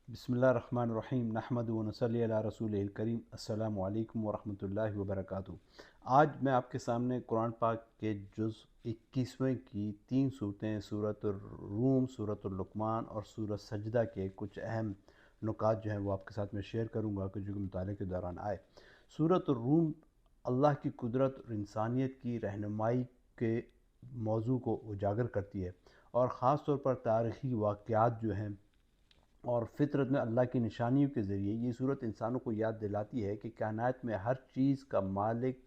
بسم اللہ الرحمن الرحیم نحمد و نصلی علی رسول الکریم السلام علیکم ورحمۃ اللہ وبرکاتہ۔ آج میں آپ کے سامنے قرآن پاک کے جز 21ویں کی 3 صورتیں سورۃ الروم، سورۃ اللقمان اور سورۃ سجدہ کے کچھ اہم نکات جو ہیں وہ آپ کے ساتھ میں شیئر کروں گا کہ جو کہ مطالعے کے دوران آئے۔ سورۃ الروم اللہ کی قدرت اور انسانیت کی رہنمائی کے موضوع کو اجاگر کرتی ہے، اور خاص طور پر تاریخی واقعات جو ہیں اور فطرت میں اللہ کی نشانیوں کے ذریعے یہ صورت انسانوں کو یاد دلاتی ہے کہ کائنات میں ہر چیز کا مالک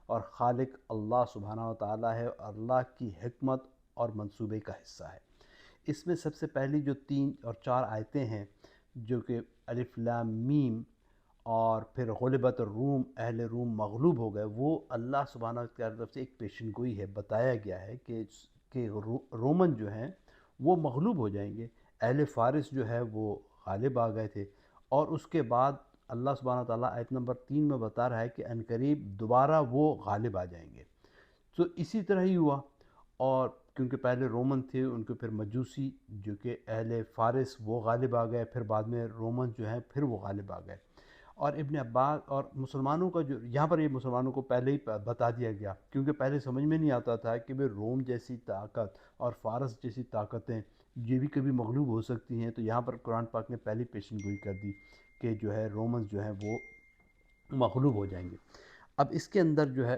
اور خالق اللہ سبحانہ و تعالیٰ ہے، اور اللہ کی حکمت اور منصوبے کا حصہ ہے۔ اس میں سب سے پہلی جو 3 اور 4 آیتیں ہیں جو کہ الف لام میم اور پھر غلبت الروم، اہل روم مغلوب ہو گئے، وہ اللہ سبحانہ کی طرف سے ایک پیشن گوئی ہے۔ بتایا گیا ہے کہ رومن جو ہیں وہ مغلوب ہو جائیں گے، اہل فارس جو ہے وہ غالب آ گئے تھے، اور اس کے بعد اللہ سبحانہ تعالیٰ آیت نمبر 3 میں بتا رہا ہے کہ عنقریب دوبارہ وہ غالب آ جائیں گے۔ تو اسی طرح ہی ہوا، اور کیونکہ پہلے رومن تھے، ان کے پھر مجوسی جو کہ اہل فارس وہ غالب آ گئے، پھر بعد میں رومن جو ہیں پھر وہ غالب آ گئے۔ اور ابن عباس اور مسلمانوں کا جو یہاں پر یہ مسلمانوں کو پہلے ہی بتا دیا گیا، کیونکہ پہلے سمجھ میں نہیں آتا تھا کہ روم جیسی طاقت اور فارس جیسی طاقتیں یہ بھی کبھی مغلوب ہو سکتی ہیں۔ تو یہاں پر قرآن پاک نے پہلی پیشن گوئی کر دی کہ جو ہے رومنز جو ہیں وہ مغلوب ہو جائیں گے۔ اب اس کے اندر جو ہے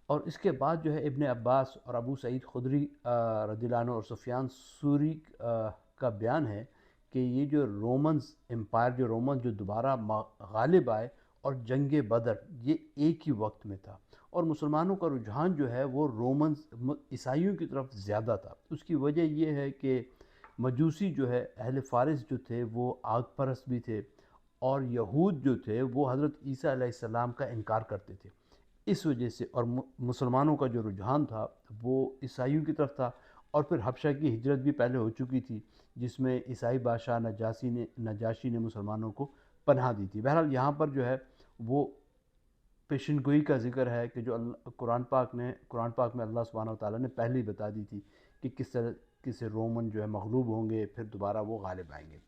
اور اس کے بعد جو ہے ابن عباس اور ابو سعید خدری رضی اللہ عنہ اور سفیان ثوری کا بیان ہے کہ یہ جو رومنز امپائر، جو رومنز جو دوبارہ غالب آئے، اور جنگ بدر یہ ایک ہی وقت میں تھا، اور مسلمانوں کا رجحان جو ہے وہ رومنز عیسائیوں کی طرف زیادہ تھا۔ اس کی وجہ یہ ہے کہ مجوسی جو ہے اہل فارس جو تھے وہ آگ پرست بھی تھے، اور یہود جو تھے وہ حضرت عیسیٰ علیہ السلام کا انکار کرتے تھے۔ اس وجہ سے اور مسلمانوں کا جو رجحان تھا وہ عیسائیوں کی طرف تھا، اور پھر حبشہ کی ہجرت بھی پہلے ہو چکی تھی جس میں عیسائی بادشاہ نجاشی نے مسلمانوں کو پناہ دی تھی۔ بہرحال یہاں پر جو ہے وہ پیشن گوئی کا ذکر ہے کہ جو قرآن پاک میں اللہ سبحانہ و تعالیٰ نے پہلے ہی بتا دی تھی کہ کس طرح کسی رومن جو ہے مغلوب ہوں گے، پھر دوبارہ وہ غالب آئیں گے۔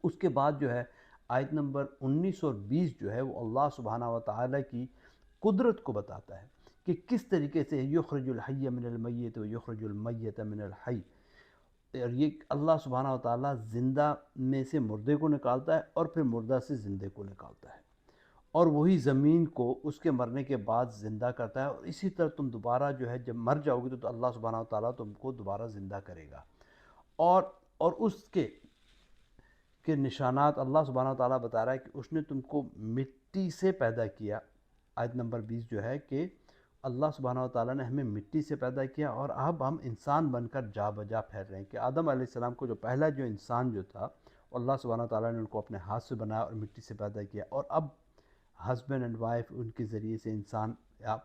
اس کے بعد جو ہے آیت نمبر 19 اور 20 جو ہے وہ اللہ سبحانہ و تعالیٰ کی قدرت کو بتاتا ہے کہ کس طریقے سے یخرج الحی من المیت و یخرج المیت من الحی، اور یہ اللہ سبحانہ و تعالیٰ زندہ میں سے مردے کو نکالتا ہے اور پھر مردہ سے زندے کو نکالتا ہے، اور وہی زمین کو اس کے مرنے کے بعد زندہ کرتا ہے، اور اسی طرح تم دوبارہ جو ہے جب مر جاؤ گے تو اللہ سبحانہ و تعالیٰ تم کو دوبارہ زندہ کرے گا۔ اور اس کے نشانات اللہ سبحانہ و تعالیٰ بتا رہا ہے کہ اس نے تم کو مٹی سے پیدا کیا۔ آیت نمبر 20 جو ہے کہ اللہ سبحانہ و تعالیٰ نے ہمیں مٹی سے پیدا کیا، اور اب ہم انسان بن کر جا بجا پھیر رہے ہیں کہ آدم علیہ السلام کو جو پہلا جو انسان جو تھا اللہ سبحانہ و تعالیٰ نے ان کو اپنے ہاتھ سے بنایا اور مٹی سے پیدا کیا، اور اب ہسبینڈ اینڈ وائف ان کے ذریعے سے انسان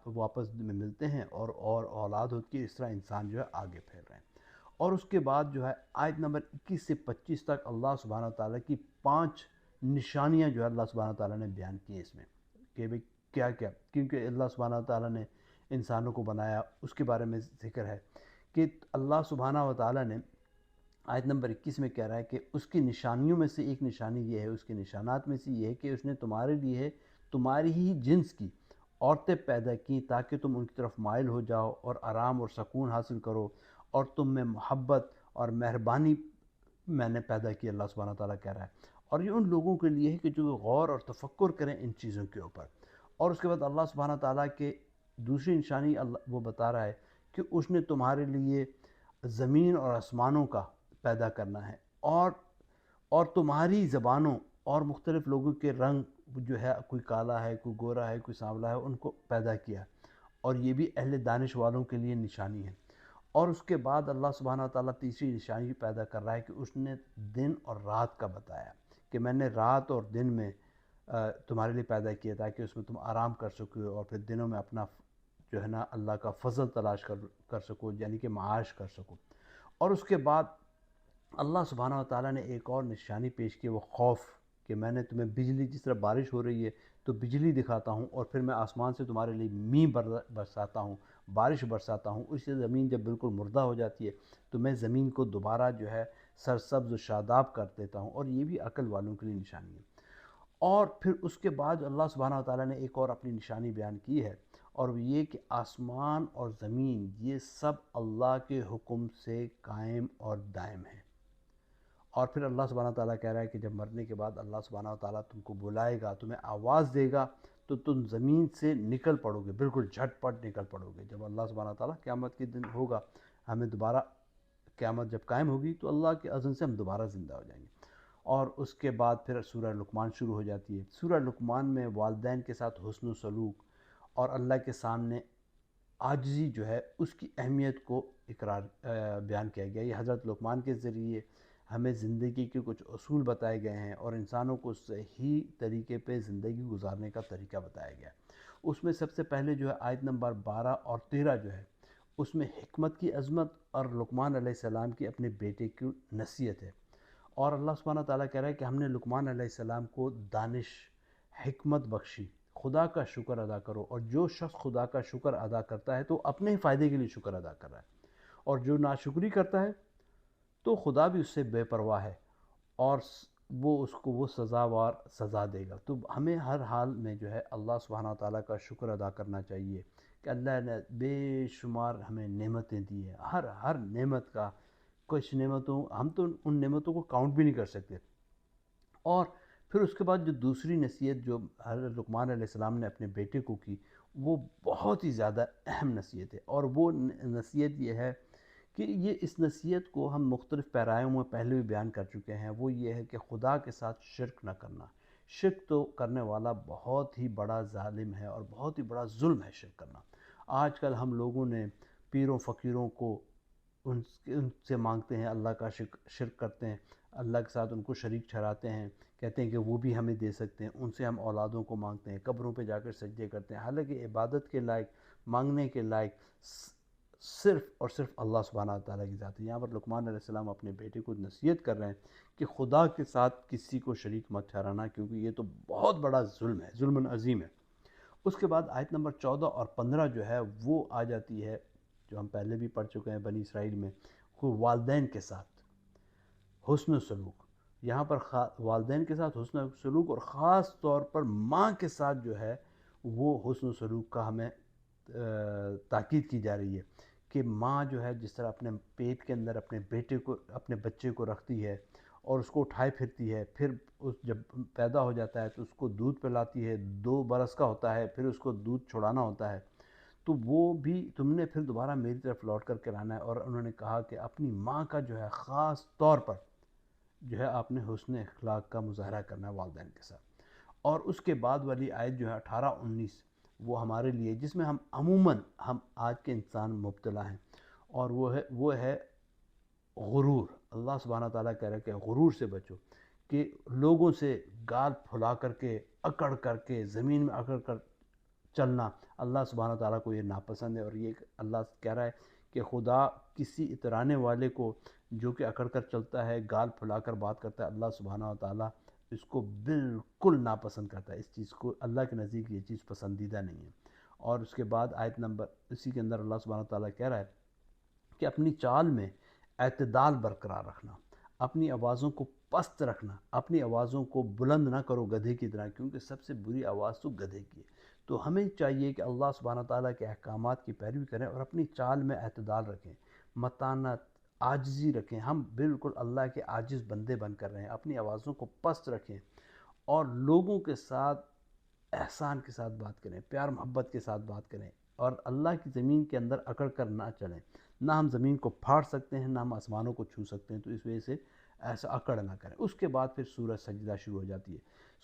وہ آپس میں ملتے ہیں اور اولاد ہوتی ہے، اس طرح انسان جو ہے آگے پھیل رہے ہیں۔ اور اس کے بعد جو ہے آیت نمبر 21 سے 25 تک اللہ سبحانہ تعالیٰ کی 5 نشانیاں جو ہے اللہ سبحانہ تعالیٰ نے بیان کی ہیں اس میں کہ بھئی کیا کیا، کیونکہ اللہ سبحانہ تعالیٰ نے انسانوں کو بنایا، اس کے بارے میں ذکر ہے کہ اللہ سبحانہ و تعالیٰ نے آیت نمبر 21 میں کہہ رہا ہے کہ اس کی نشانیوں میں سے ایک نشانی یہ ہے، اس کے نشانات میں سے یہ ہے کہ اس نے تمہارے لیے تمہاری ہی جنس کی عورتیں پیدا کی تاکہ تم ان کی طرف مائل ہو جاؤ اور آرام اور سکون حاصل کرو، اور تم میں محبت اور مہربانی میں نے پیدا کی، اللہ سبحانہ تعالیٰ کہہ رہا ہے۔ اور یہ ان لوگوں کے لیے ہے کہ جو غور اور تفکر کریں ان چیزوں کے اوپر۔ اور اس کے بعد اللہ سبحانہ تعالیٰ کے دوسری نشانی وہ بتا رہا ہے کہ اس نے تمہارے لیے زمین اور آسمانوں کا پیدا کرنا ہے، اور تمہاری زبانوں اور مختلف لوگوں کے رنگ جو ہے، کوئی کالا ہے، کوئی گورا ہے، کوئی سانولا ہے، ان کو پیدا کیا، اور یہ بھی اہل دانش والوں کے لیے نشانی ہے۔ اور اس کے بعد اللہ سبحانہ تعالیٰ تیسری نشانی پیدا کر رہا ہے کہ اس نے دن اور رات کا بتایا کہ میں نے رات اور دن میں تمہارے لیے پیدا کیا تاکہ اس میں تم آرام کر سکو، اور پھر دنوں میں اپنا جو ہے نا اللہ کا فضل تلاش کر سکو، یعنی کہ معاش کر سکو۔ اور اس کے بعد اللہ سبحانہ وتعالیٰ نے ایک اور نشانی پیش کی، وہ خوف، کہ میں نے تمہیں بجلی، جس طرح بارش ہو رہی ہے تو بجلی دکھاتا ہوں، اور پھر میں آسمان سے تمہارے لیے مینہ برساتا ہوں، بارش برساتا ہوں، اس سے زمین جب بالکل مردہ ہو جاتی ہے تو میں زمین کو دوبارہ جو ہے سرسبز و شاداب کر دیتا ہوں، اور یہ بھی عقل والوں کے لیے نشانی ہے۔ اور پھر اس کے بعد اللہ سبحانہ وتعالیٰ نے ایک اور اپنی نشانی بیان کی ہے، اور وہ یہ کہ آسمان اور زمین یہ سب اللہ کے حکم سے قائم اور دائم ہیں۔ اور پھر اللہ سبحانہ وتعالیٰ کہہ رہا ہے کہ جب مرنے کے بعد اللہ سبحانہ وتعالیٰ تم کو بلائے گا، تمہیں آواز دے گا، تو تم زمین سے نکل پڑو گے، بالکل جھٹ پٹ نکل پڑو گے۔ جب اللہ سبحانہ وتعالیٰ قیامت کے دن ہوگا، ہمیں دوبارہ قیامت جب قائم ہوگی تو اللہ کے اذن سے ہم دوبارہ زندہ ہو جائیں گے۔ اور اس کے بعد پھر سورہ لقمان شروع ہو جاتی ہے۔ سورہ لقمان میں والدین کے ساتھ حسن و سلوک اور اللہ کے سامنے عاجزی جو ہے اس کی اہمیت کو بیان کیا گیا۔ یہ حضرت لقمان کے ذریعے ہمیں زندگی کے کچھ اصول بتائے گئے ہیں، اور انسانوں کو صحیح طریقے پہ زندگی گزارنے کا طریقہ بتایا گیا ہے۔ اس میں سب سے پہلے جو ہے آیت نمبر 12 اور 13 جو ہے اس میں حکمت کی عظمت اور لقمان علیہ السلام کی اپنے بیٹے کی نصیحت ہے۔ اور اللہ سبحانہ تعالیٰ کہہ رہا ہے کہ ہم نے لقمان علیہ السلام کو دانش، حکمت بخشی، خدا کا شکر ادا کرو، اور جو شخص خدا کا شکر ادا کرتا ہے تو اپنے ہی فائدے کے لیے شکر ادا کر رہا ہے، اور جو ناشکری کرتا ہے تو خدا بھی اس سے بے پرواہ ہے، اور وہ اس کو وہ سزاوار سزا دے گا۔ تو ہمیں ہر حال میں جو ہے اللہ سبحانہ تعالیٰ کا شکر ادا کرنا چاہیے کہ اللہ نے بے شمار ہمیں نعمتیں دی ہیں، ہر نعمت کا، کچھ نعمتوں ہم تو ان نعمتوں کو کاؤنٹ بھی نہیں کر سکتے۔ اور پھر اس کے بعد جو دوسری نصیحت جو حضرت لقمان علیہ السلام نے اپنے بیٹے کو کی، وہ بہت ہی زیادہ اہم نصیحت ہے، اور وہ نصیحت یہ ہے کہ اس نصیحت کو ہم مختلف پیرایوں میں پہلے بھی بیان کر چکے ہیں۔ وہ یہ ہے کہ خدا کے ساتھ شرک نہ کرنا۔ شرک تو کرنے والا بہت ہی بڑا ظالم ہے، اور بہت ہی بڑا ظلم ہے شرک کرنا۔ آج کل ہم لوگوں نے پیروں فقیروں کو ان سے مانگتے ہیں، اللہ کا شرک کرتے ہیں، اللہ کے ساتھ ان کو شریک ٹھہراتے ہیں، کہتے ہیں کہ وہ بھی ہمیں دے سکتے ہیں، ان سے ہم اولادوں کو مانگتے ہیں، قبروں پہ جا کر سجدے کرتے ہیں، حالانکہ عبادت کے لائق، مانگنے کے لائق صرف اور صرف اللہ سبحانہ تعالیٰ کی ذات ہے۔ یہاں پر لقمان علیہ السلام اپنے بیٹے کو نصیحت کر رہے ہیں کہ خدا کے ساتھ کسی کو شریک مت ٹھہرانا، کیونکہ یہ تو بہت بڑا ظلم ہے، ظلم عظیم ہے۔ اس کے بعد آیت نمبر 14 اور 15 جو ہے وہ آ جاتی ہے، جو ہم پہلے بھی پڑھ چکے ہیں بنی اسرائیل میں، والدین کے ساتھ حسن و سلوک۔ یہاں پر والدین کے ساتھ حسن و سلوک، اور خاص طور پر ماں کے ساتھ جو ہے وہ حسن و سلوک کا ہمیں تاکید کی جا رہی ہے کہ ماں جو ہے جس طرح اپنے پیٹ کے اندر اپنے بیٹے کو، اپنے بچے کو رکھتی ہے اور اس کو اٹھائے پھرتی ہے، پھر جب پیدا ہو جاتا ہے تو اس کو دودھ پلاتی ہے، 2 برس کا ہوتا ہے، پھر اس کو دودھ چھڑانا ہوتا ہے، تو وہ بھی تم نے پھر دوبارہ میری طرف لوٹ کر کے لانا ہے۔ اور انہوں نے کہا کہ اپنی ماں کا جو ہے خاص طور پر جو ہے آپ نے حسن اخلاق کا مظاہرہ کرنا ہے والدین کے ساتھ۔ اور اس کے بعد والی آیت جو ہے 18-19 وہ ہمارے لیے، جس میں ہم عموماً آج کے انسان مبتلا ہیں، اور وہ ہے غرور۔ اللہ سبحانہ تعالیٰ کہہ رہا ہے کہ غرور سے بچو، کہ لوگوں سے گال پھلا کر کے، اکڑ کر کے، زمین میں اکڑ کر چلنا، اللہ سبحانہ تعالیٰ کو یہ ناپسند ہے۔ اور یہ اللہ کہہ رہا ہے کہ خدا کسی اترانے والے کو جو کہ اکڑ کر چلتا ہے، گال پھلا کر بات کرتا ہے، اللہ سبحانہ تعالیٰ اس کو بالکل ناپسند کرتا ہے، اس چیز کو اللہ کے نزدیک یہ چیز پسندیدہ نہیں ہے۔ اور اس کے بعد آیت نمبر اسی کے اندر اللہ سبحانہ تعالیٰ کہہ رہا ہے کہ اپنی چال میں اعتدال برقرار رکھنا، اپنی آوازوں کو پست رکھنا، اپنی آوازوں کو بلند نہ کرو گدھے کی طرح، کیونکہ سب سے بری آواز تو گدھے کی ہے۔ تو ہمیں چاہیے کہ اللہ سبحانہ تعالیٰ کے احکامات کی پیروی کریں اور اپنی چال میں اعتدال رکھیں، متانت، عاجزی رکھیں۔ ہم بالکل اللہ کے عاجز بندے بن کر رہیں، اپنی آوازوں کو پست رکھیں، اور لوگوں کے ساتھ احسان کے ساتھ بات کریں، پیار محبت کے ساتھ بات کریں، اور اللہ کی زمین کے اندر اکڑ کر نہ چلیں۔ نہ ہم زمین کو پھاڑ سکتے ہیں، نہ ہم آسمانوں کو چھو سکتے ہیں، تو اس وجہ سے ایسا اکڑ نہ کریں۔ اس کے بعد پھر سورہ سجدہ شروع ہو جاتی ہے۔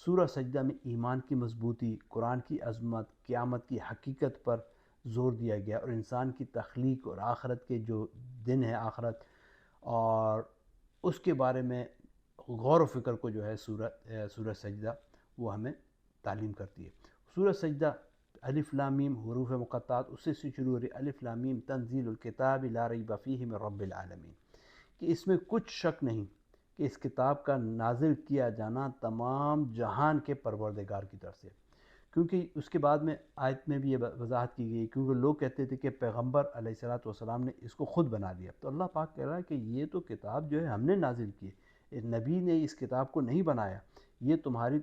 سورہ سجدہ میں ایمان کی مضبوطی، قرآن کی عظمت، قیامت کی حقیقت پر زور دیا گیا، اور انسان کی تخلیق اور آخرت کے جو دن ہے آخرت، اور اس کے بارے میں غور و فکر کو جو ہے سورہ سجدہ وہ ہمیں تعلیم کرتی ہے۔ سورہ سجدہ الف لام میم حروف مقطعات اس سے شروع ہو رہی، الف لام میم تنزیل الکتاب لا ریب فیہ من رب العالمین، کہ اس میں کچھ شک نہیں کہ اس کتاب کا نازل کیا جانا تمام جہان کے پروردگار کی طرف سے، کیونکہ اس کے بعد میں آیت میں بھی یہ وضاحت کی گئی، کیونکہ لوگ کہتے تھے کہ پیغمبر علیہ الصلوۃ والسلام نے اس کو خود بنا لیا. تو اللہ پاک کہہ رہا ہے کہ یہ تو کتاب جو ہے ہم نے نازل کی ہے، نبی نے اس کتاب کو نہیں بنایا. یہ تمہاری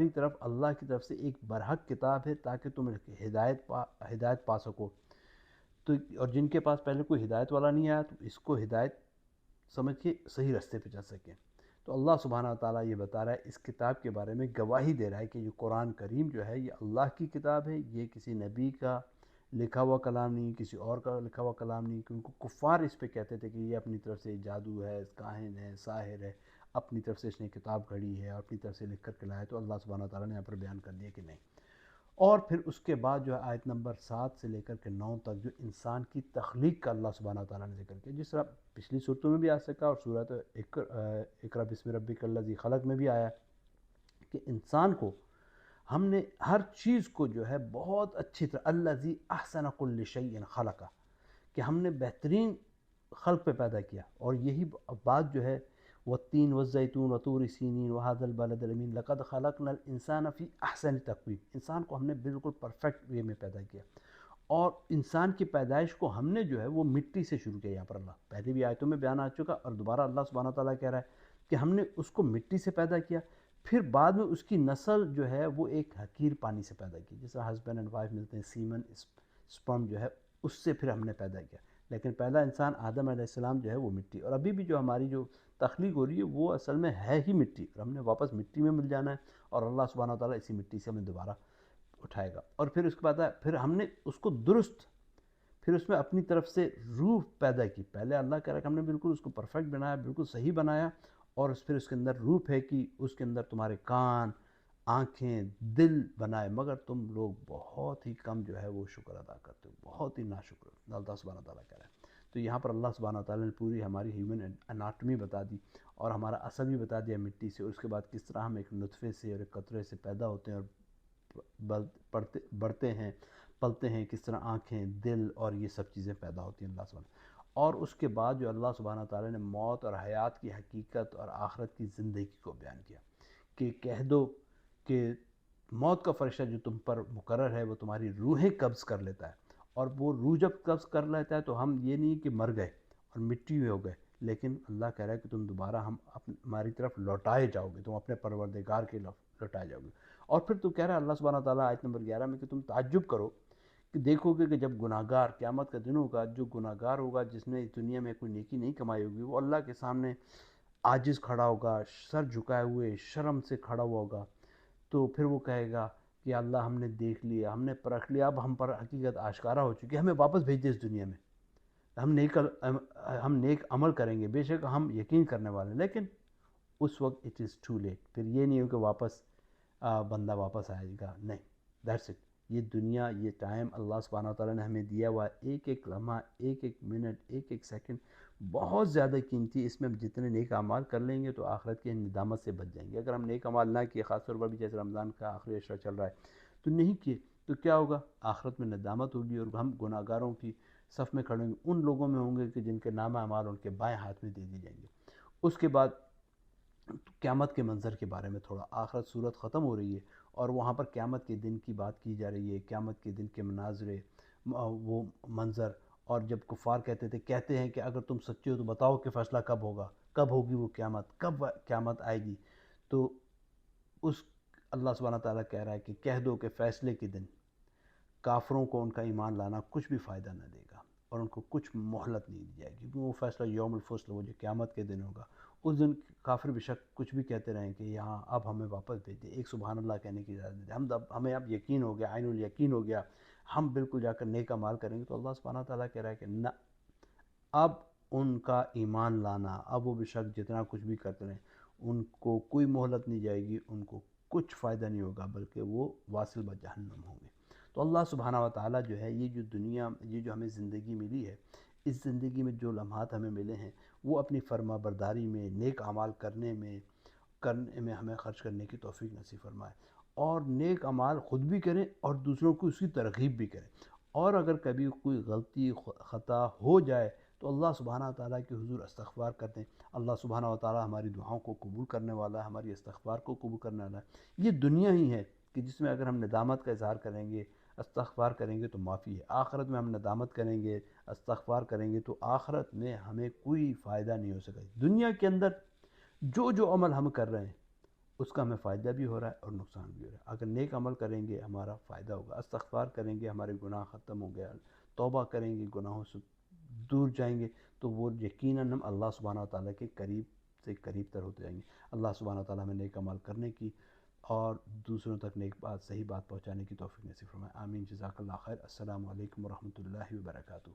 طرف اللہ کی طرف سے ایک برحق کتاب ہے تاکہ تم ہدایت پا سکو. تو اور جن کے پاس پہلے کوئی ہدایت والا نہیں آیا تو اس کو ہدایت سمجھ کے صحیح راستے پہ چل سکیں. تو اللہ سبحانہ تعالیٰ یہ بتا رہا ہے، اس کتاب کے بارے میں گواہی دے رہا ہے کہ یہ قرآن کریم جو ہے یہ اللہ کی کتاب ہے، یہ کسی نبی کا لکھا ہوا کلام نہیں، کسی اور کا لکھا ہوا کلام نہیں. کیونکہ کفار اس پہ کہتے تھے کہ یہ اپنی طرف سے جادو ہے، کاہن ہے، ساحر ہے، اپنی طرف سے اس نے کتاب گھڑی ہے اور اپنی طرف سے لکھ کر کے لایا ہے. تو اللہ سبحانہ تعالیٰ نے یہاں پر بیان کر دیا کہ نہیں. اور پھر اس کے بعد جو ہے آیت نمبر 7 سے لے کر کے 9 تک جو انسان کی تخلیق کا اللہ سبحانہ تعالیٰ نے ذکر کیا، جس طرح پچھلی صورتوں میں بھی آ سکا اور صورت اقرا بسم ربک الذی خلق میں بھی آیا کہ انسان کو ہم نے ہر چیز کو جو ہے بہت اچھی طرح الذی احسن کل شیء خلقہ، کہ ہم نے بہترین خلق پہ پیدا کیا. اور یہی بات جو ہے والتین والزیتون وطور سینین وہذا البلد الامین لقد خلقنا الانسان فی احسن تقویم، انسان کو ہم نے بالکل پرفیکٹ وے میں پیدا کیا. اور انسان کی پیدائش کو ہم نے جو ہے وہ مٹی سے شروع کیا. یہاں پر اللہ پہلے بھی آیتوں میں بیان آ چکا اور دوبارہ اللہ سبحانہ تعالیٰ کہہ رہا ہے کہ ہم نے اس کو مٹی سے پیدا کیا، پھر بعد میں اس کی نسل جو ہے وہ ایک حقیر پانی سے پیدا کی، جس طرح ہسبینڈ اینڈ وائف ملتے ہیں، سیمن اسپرم جو ہے اس سے پھر ہم نے پیدا کیا. لیکن پہلا انسان آدم علیہ السلام جو ہے وہ مٹی، اور ابھی بھی جو ہماری جو تخلیق ہو رہی ہے وہ اصل میں ہے ہی مٹی، اور ہم نے واپس مٹی میں مل جانا ہے اور اللہ سبحانہ تعالیٰ اسی مٹی سے ہمیں دوبارہ اٹھائے گا. اور پھر اس کے بعد پھر ہم نے اس کو درست، پھر اس میں اپنی طرف سے روح پیدا کی. پہلے اللہ کہہ رہا کہ ہم نے بالکل اس کو پرفیکٹ بنایا، بالکل صحیح بنایا، اور پھر اس کے اندر روح پھینکی، اس کے اندر تمہارے کان، آنکھیں، دل بنائے، مگر تم لوگ بہت ہی کم جو ہے وہ شکر ادا کرتے ہو، بہت ہی ناشکر. اللہ سبحانہ تعالیٰ کہہ رہا ہے. تو یہاں پر اللہ سبحانہ تعالیٰ نے پوری ہماری ہیومن اناٹمی بتا دی اور ہمارا اصل بھی بتا دیا مٹی سے، اور اس کے بعد کس طرح ہم ایک نطفے سے اور ایک قطرے سے پیدا ہوتے ہیں اور بڑھتے ہیں، پلتے ہیں، کس طرح آنکھیں، دل اور یہ سب چیزیں پیدا ہوتی ہیں اللہ سبحانہ. اور اس کے بعد جو اللہ سبحانہ تعالیٰ نے موت اور حیات کی حقیقت اور آخرت کی زندگی کو بیان کیا کہ کہہ دو کہ موت کا فرشتہ جو تم پر مقرر ہے وہ تمہاری روحیں قبض کر لیتا ہے. اور وہ روح جب قبض کر لیتا ہے تو ہم یہ نہیں کہ مر گئے اور مٹی میں ہو گئے، لیکن اللہ کہہ رہا ہے کہ تم دوبارہ ہماری طرف لوٹائے جاؤ گے، تم اپنے پروردگار کے لوٹائے جاؤ گے. اور پھر تو کہہ رہا ہے اللہ سبحانہ تعالیٰ آیت نمبر 11 میں کہ تم تعجب کرو کہ دیکھو گے کہ جب گناہگار قیامت کا دن ہوگا، جو گناہگار ہوگا جس نے اس دنیا میں کوئی نیکی نہیں کمائی ہوگی، وہ اللہ کے سامنے عاجز کھڑا ہوگا، سر جھکائے ہوئے شرم سے کھڑا ہوا ہوگا. تو پھر وہ کہے گا کہ اللہ ہم نے دیکھ لیا، ہم نے پرکھ لیا، اب ہم پر حقیقت آشکارا ہو چکی ہے، ہمیں واپس بھیج دے اس دنیا میں، ہم نیک عمل کریں گے، بے شک ہم یقین کرنے والے ہیں. لیکن اس وقت اٹ از ٹو لیٹ، پھر یہ نہیں ہو کہ واپس بندہ واپس آئے گا، نہیں، دیٹس اٹ. یہ دنیا، یہ ٹائم اللہ سبحانہ تعالیٰ نے ہمیں دیا ہوا ہے، ایک ایک لمحہ، ایک ایک منٹ، ایک ایک سیکنڈ بہت زیادہ قیمتی. اس میں جتنے نیک اعمال کر لیں گے تو آخرت کے ندامت سے بچ جائیں گے. اگر ہم نیک اعمال نہ کیے، خاص طور پر بھی جیسے رمضان کا آخری عشرہ چل رہا ہے تو نہیں کیے، تو کیا ہوگا؟ آخرت میں ندامت ہوگی اور ہم گناہ گاروں کی صف میں کھڑے ہوں گے، ان لوگوں میں ہوں گے کہ جن کے نامہ اعمال ان کے بائیں ہاتھ میں دے دی جائیں گے. اس کے بعد قیامت کے منظر کے بارے میں تھوڑا، آخرت صورت ختم ہو رہی ہے اور وہاں پر قیامت کے دن کی بات کی جا رہی ہے، قیامت کے دن کے مناظرے، وہ منظر. اور جب کفار کہتے ہیں کہ اگر تم سچے ہو تو بتاؤ کہ فیصلہ کب ہوگا، کب ہوگی وہ قیامت، کب قیامت آئے گی. تو اس اللہ سبحانہ تعالیٰ کہہ رہا ہے کہ کہہ دو کہ فیصلے کے دن کافروں کو ان کا ایمان لانا کچھ بھی فائدہ نہ دے گا اور ان کو کچھ مہلت نہیں دی جائے گی، کیونکہ وہ فیصلہ یوم الفصل، وہ جو قیامت کے دن ہوگا، اس دن کافر بے شک کچھ بھی کہتے رہیں کہ یہاں اب ہمیں واپس بھیج دیں، ایک سبحان اللہ کہنے کی اجازت دیں، ہمیں اب یقین ہو گیا، عین الیقین ہو گیا، ہم بالکل جا کر نیک اعمال کریں گے. تو اللہ سبحانہ تعالیٰ کہہ رہا ہے کہ نہ، اب ان کا ایمان لانا، اب وہ بے شک جتنا کچھ بھی کرتے رہیں ان کو کوئی مہلت نہیں جائے گی، ان کو کچھ فائدہ نہیں ہوگا، بلکہ وہ واصل بجہنم ہوں گے. تو اللہ سبحانہ و تعالیٰ جو ہے یہ جو دنیا، یہ جو ہمیں زندگی ملی ہے، اس زندگی میں جو لمحات ہمیں ملے ہیں وہ اپنی فرما برداری میں، نیک اعمال کرنے میں ہمیں خرچ کرنے کی توفیق نصیب فرمائے، اور نیک اعمال خود بھی کریں اور دوسروں کو اس کی ترغیب بھی کریں. اور اگر کبھی کوئی غلطی خطا ہو جائے تو اللہ سبحانہ تعالیٰ کے حضور استغفار کرتے ہیں. اللہ سبحانہ و تعالیٰ ہماری دعاؤں کو قبول کرنے والا ہے، ہماری استغفار کو قبول کرنے والا ہے. یہ دنیا ہی ہے کہ جس میں اگر ہم ندامت کا اظہار کریں گے، استغفار کریں گے تو معافی ہے. آخرت میں ہم ندامت کریں گے، استغفار کریں گے تو آخرت میں ہمیں کوئی فائدہ نہیں ہو سکا. دنیا کے اندر جو جو عمل ہم کر رہے ہیں اس کا ہمیں فائدہ بھی ہو رہا ہے اور نقصان بھی ہو رہا ہے. اگر نیک عمل کریں گے ہمارا فائدہ ہوگا، استغفار کریں گے ہمارے گناہ ختم ہو گیا، توبہ کریں گے گناہوں سے دور جائیں گے تو وہ یقیناً ہم اللہ سبحانہ و تعالیٰ کے قریب سے قریب تر ہوتے جائیں گے. اللہ سبحانہ و تعالیٰ ہمیں نیک عمل کرنے کی اور دوسروں تک نیک بات، صحیح بات پہنچانے کی توفیق نصیب فرمائے. آمین. جزاک اللہ خیر. السلام علیکم ورحمۃ اللہ وبرکاتہ.